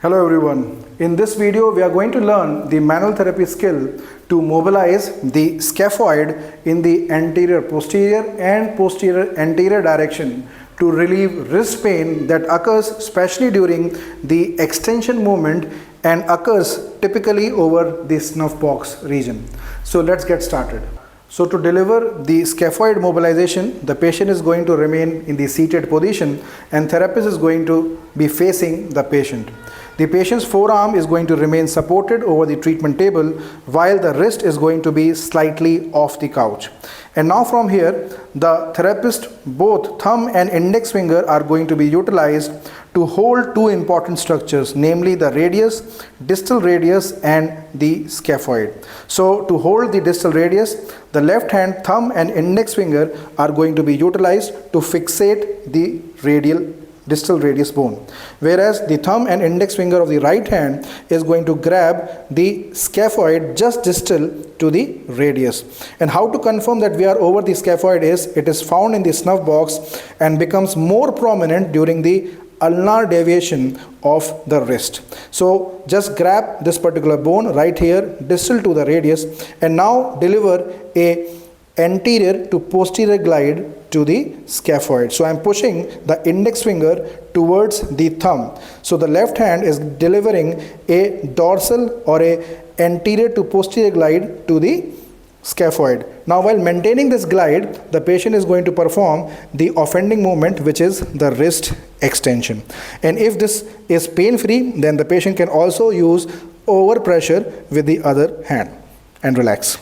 Hello everyone. In this video we are going to learn the manual therapy skill to mobilize the scaphoid in the anterior posterior and posterior anterior direction to relieve wrist pain that occurs especially during the extension movement and occurs typically over the snuff box region. So let's get started. So to deliver the scaphoid mobilization, the patient is going to remain in the seated position and therapist is going to be facing the patient. The patient's forearm is going to remain supported over the treatment table while the wrist is going to be slightly off the couch. And now from here, the therapist, both thumb and index finger are going to be utilized to hold two important structures, namely the radius, distal radius and the scaphoid. So to hold the distal radius, the left hand thumb and index finger are going to be utilized to fixate the distal radius bone, whereas the thumb and index finger of the right hand is going to grab the scaphoid just distal to the radius. And how to confirm that we are over the scaphoid is, it is found in the snuff box and becomes more prominent during the ulnar deviation of the wrist. So just grab this particular bone right here distal to the radius and now deliver a anterior to posterior glide to the scaphoid. So I am pushing the index finger towards the thumb. So the left hand is delivering a dorsal or a anterior to posterior glide to the scaphoid. Now while maintaining this glide, the patient is going to perform the offending movement, which is the wrist extension. And if this is pain-free, then the patient can also use overpressure with the other hand and relax.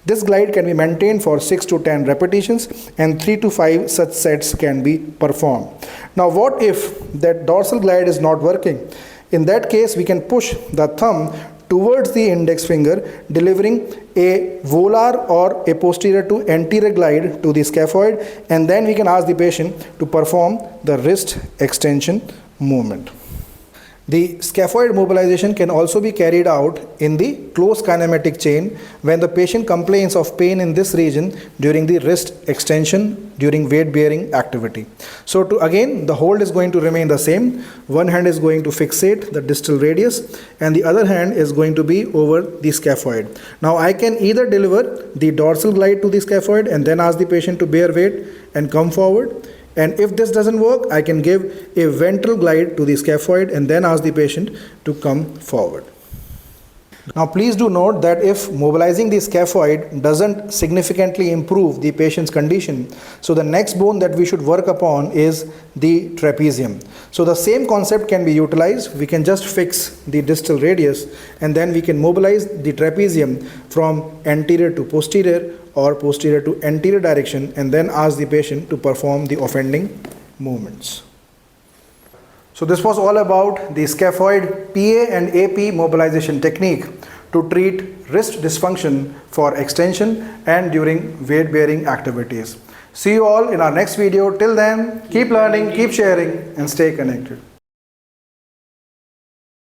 This glide can be maintained for 6 to 10 repetitions and 3 to 5 such sets can be performed. Now what if that dorsal glide is not working? In that case, we can push the thumb towards the index finger, delivering a volar or a posterior to anterior glide to the scaphoid, and then we can ask the patient to perform the wrist extension movement. The scaphoid mobilization can also be carried out in the close kinematic chain when the patient complains of pain in this region during the wrist extension during weight bearing activity. So again, the hold is going to remain the same. One hand is going to fixate the distal radius and the other hand is going to be over the scaphoid. Now I can either deliver the dorsal glide to the scaphoid and then ask the patient to bear weight and come forward. And if this doesn't work, I can give a ventral glide to the scaphoid and then ask the patient to come forward. Now please do note that if mobilizing the scaphoid doesn't significantly improve the patient's condition, so the next bone that we should work upon is the trapezium. So the same concept can be utilized. We can just fix the distal radius and then we can mobilize the trapezium from anterior to posterior or posterior to anterior direction and then ask the patient to perform the offending movements. So this was all about the scaphoid PA and AP mobilization technique to treat wrist dysfunction for extension and during weight bearing activities. See you all in our next video. Till then, keep learning, keep sharing and stay connected.